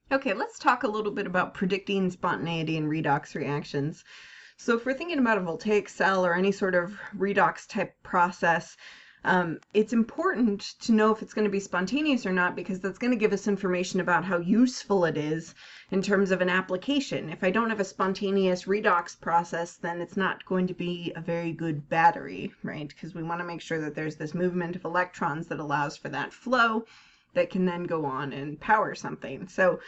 Okay, let's talk a little bit about predicting spontaneity in redox reactions. So if we're thinking about a voltaic cell or any sort of redox type process, it's important to know if it's going to be spontaneous or not, because that's going to give us information about how useful it is in terms of an application. If I don't have a spontaneous redox process, then it's not going to be a very good battery, right? Because we want to make sure that there's this movement of electrons that allows for that flow that can then go on and power something. So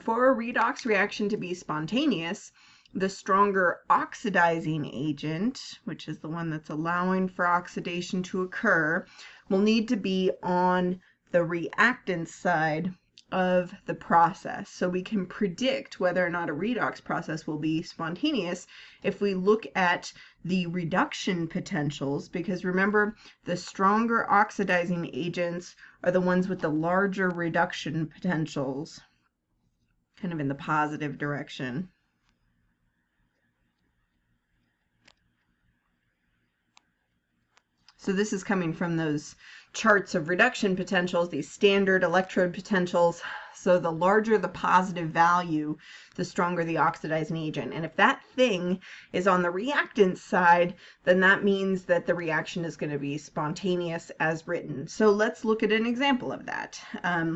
for a redox reaction to be spontaneous, the stronger oxidizing agent, which is the one that's allowing for oxidation to occur, will need to be on the reactant side of the process. So we can predict whether or not a redox process will be spontaneous if we look at the reduction potentials, because remember, the stronger oxidizing agents are the ones with the larger reduction potentials, kind of in the positive direction. So this is coming from those charts of reduction potentials, these standard electrode potentials. So the larger the positive value, the stronger the oxidizing agent. And if that thing is on the reactant side, then that means that the reaction is going to be spontaneous as written. So let's look at an example of that.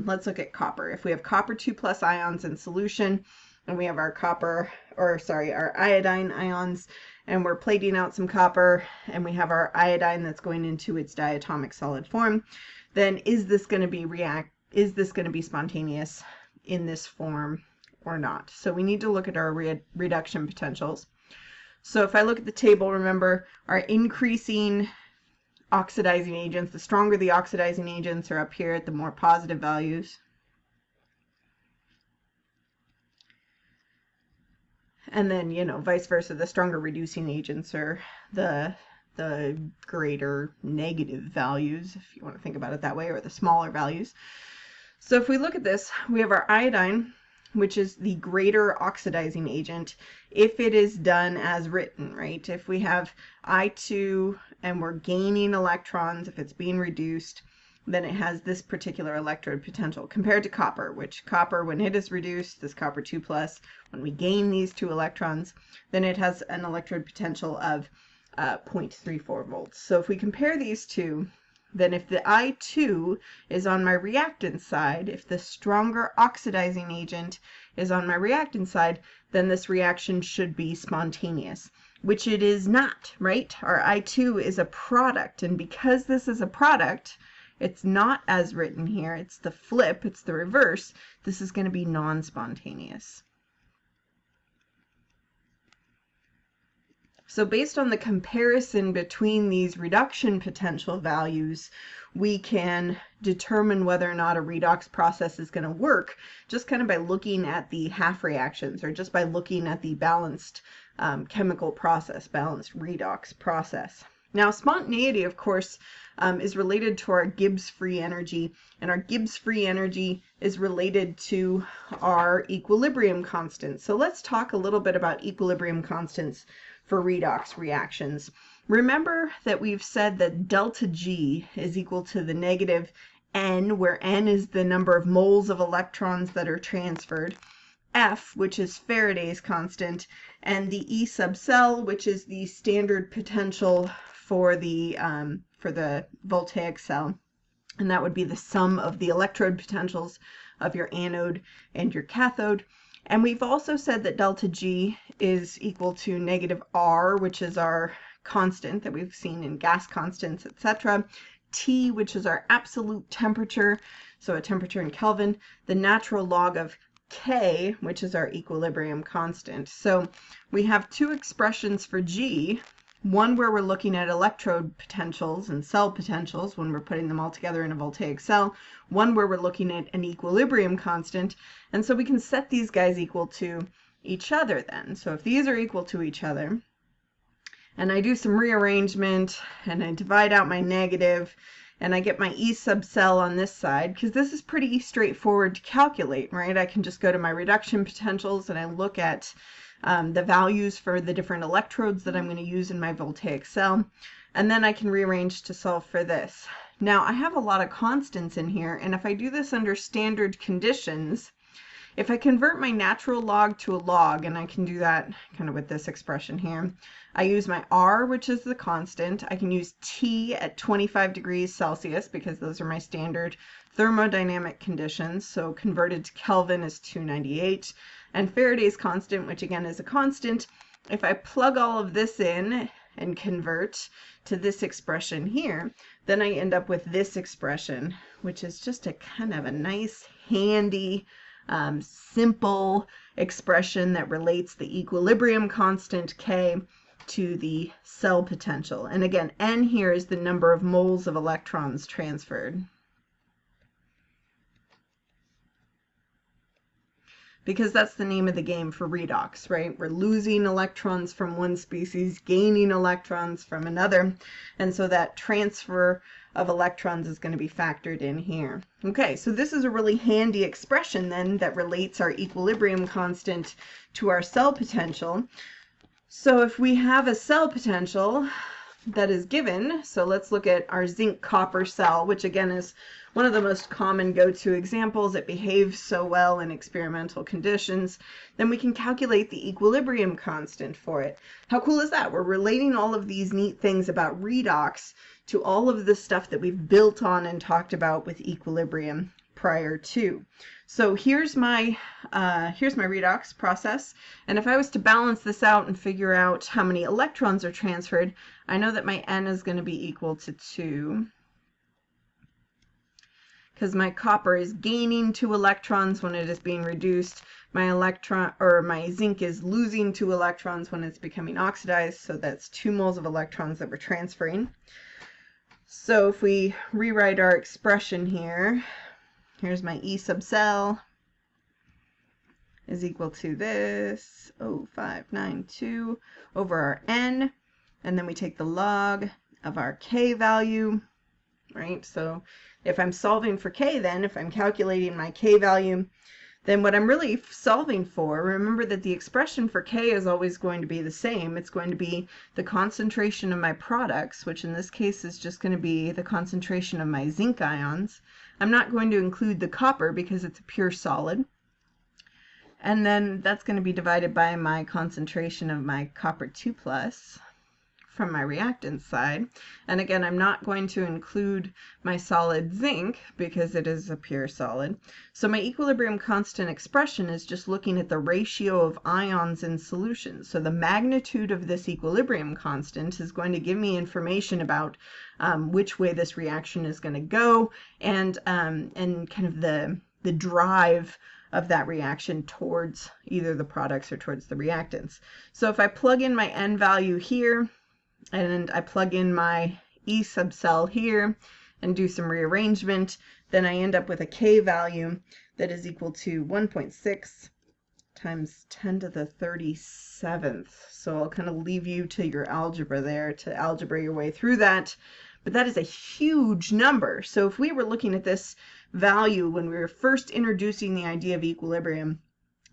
Let's look at copper. If we have copper 2+ ions in solution, and we have our our iodine ions, and we're plating out some copper, and we have our iodine that's going into its diatomic solid form, then is this going to be spontaneous in this form or not? So we need to look at our reduction potentials. So if I look at the table, remember our increasing oxidizing agents, the stronger the oxidizing agents are up here at the more positive values. And then, vice versa, the stronger reducing agents are the greater negative values, if you want to think about it that way, or the smaller values. So if we look at this, we have our iodine, which is the greater oxidizing agent, if it is done as written, right? If we have I2 and we're gaining electrons, if it's being reduced, then it has this particular electrode potential, compared to copper, which copper, when it is reduced, this copper 2+, when we gain these 2 electrons, then it has an electrode potential of 0.34 volts. So if we compare these two, then if the I2 is on my reactant side, if the stronger oxidizing agent is on my reactant side, then this reaction should be spontaneous, which it is not, right? Our I2 is a product, and because this is a product, it's not as written here, it's the flip, it's the reverse, this is going to be non-spontaneous. So based on the comparison between these reduction potential values, we can determine whether or not a redox process is going to work just kind of by looking at the half reactions, or just by looking at the balanced chemical process, balanced redox process. Now, spontaneity, of course, is related to our Gibbs free energy, and our Gibbs free energy is related to our equilibrium constant. So let's talk a little bit about equilibrium constants for redox reactions. Remember that we've said that delta G is equal to the negative N, where N is the number of moles of electrons that are transferred, F, which is Faraday's constant, and the E sub cell, which is the standard potential for the voltaic cell, and that would be the sum of the electrode potentials of your anode and your cathode. And we've also said that delta G is equal to negative R, which is our constant that we've seen in gas constants, etc. T, which is our absolute temperature, so a temperature in Kelvin, the natural log of K, which is our equilibrium constant. So we have two expressions for G, one where we're looking at electrode potentials and cell potentials when we're putting them all together in a voltaic cell, one where we're looking at an equilibrium constant, and so we can set these guys equal to each other then. So if these are equal to each other, and I do some rearrangement, and I divide out my negative, and I get my E sub cell on this side, because this is pretty straightforward to calculate, right? I can just go to my reduction potentials and I look at the values for the different electrodes that I'm going to use in my voltaic cell, and then I can rearrange to solve for this. Now I have a lot of constants in here, and if I do this under standard conditions, If I convert my natural log to a log, and I can do that kind of with this expression here, I use my R, which is the constant. I can use T at 25 degrees Celsius because those are my standard thermodynamic conditions. So converted to Kelvin is 298. And Faraday's constant, which again is a constant, if I plug all of this in and convert to this expression here, then I end up with this expression, which is just a kind of a nice, handy, simple expression that relates the equilibrium constant K to the cell potential. And again, N here is the number of moles of electrons transferred. Because that's the name of the game for redox, right? We're losing electrons from one species, gaining electrons from another, and so that transfer of electrons is going to be factored in here. Okay, so this is a really handy expression then that relates our equilibrium constant to our cell potential. So if we have a cell potential that is given, so let's look at our zinc copper cell, which again is one of the most common go-to examples. It behaves so well in experimental conditions. Then we can calculate the equilibrium constant for it. How cool is that? We're relating all of these neat things about redox to all of the stuff that we've built on and talked about with equilibrium prior to. So here's my redox process, and if I was to balance this out and figure out how many electrons are transferred, I know that my N is going to be equal to 2, because my copper is gaining 2 electrons when it is being reduced. My zinc is losing 2 electrons when it's becoming oxidized, so that's 2 moles of electrons that we're transferring. So if we rewrite our expression here, here's my E sub cell is equal to this 0.592 over our N, and then we take the log of our K value, right? So if I'm solving for K, then if I'm calculating my K value, then what I'm really solving for, remember that the expression for K is always going to be the same. It's going to be the concentration of my products, which in this case is just going to be the concentration of my zinc ions. I'm not going to include the copper because it's a pure solid. And then that's going to be divided by my concentration of my copper 2+ from my reactant side. And again, I'm not going to include my solid zinc because it is a pure solid. So my equilibrium constant expression is just looking at the ratio of ions in solution. So the magnitude of this equilibrium constant is going to give me information about which way this reaction is going to go, and kind of the drive of that reaction towards either the products or towards the reactants. So if I plug in my N value here, and I plug in my E sub cell here and do some rearrangement, then I end up with a K value that is equal to 1.6 times 10 to the 37th. So I'll kind of leave you to your algebra there to algebra your way through that. But that is a huge number. So if we were looking at this value when we were first introducing the idea of equilibrium,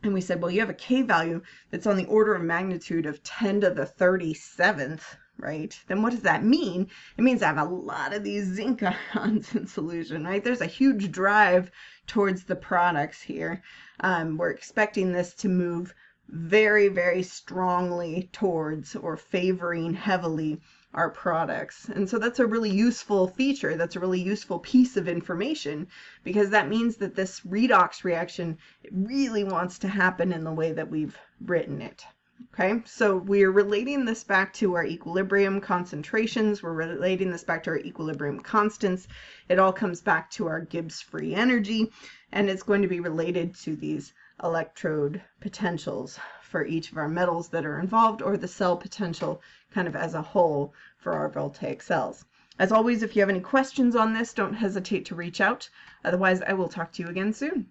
and we said, well, you have a K value that's on the order of magnitude of 10 to the 37th, right? Then what does that mean? It means I have a lot of these zinc ions in solution, right? There's a huge drive towards the products here. We're expecting this to move very, very strongly towards or favoring heavily our products. And so that's a really useful feature. That's a really useful piece of information, because that means that this redox reaction really wants to happen in the way that we've written it. Okay, so we're relating this back to our equilibrium concentrations. We're relating this back to our equilibrium constants. It all comes back to our Gibbs free energy, and it's going to be related to these electrode potentials for each of our metals that are involved, or the cell potential kind of as a whole for our voltaic cells. As always, if you have any questions on this, don't hesitate to reach out. Otherwise, I will talk to you again soon.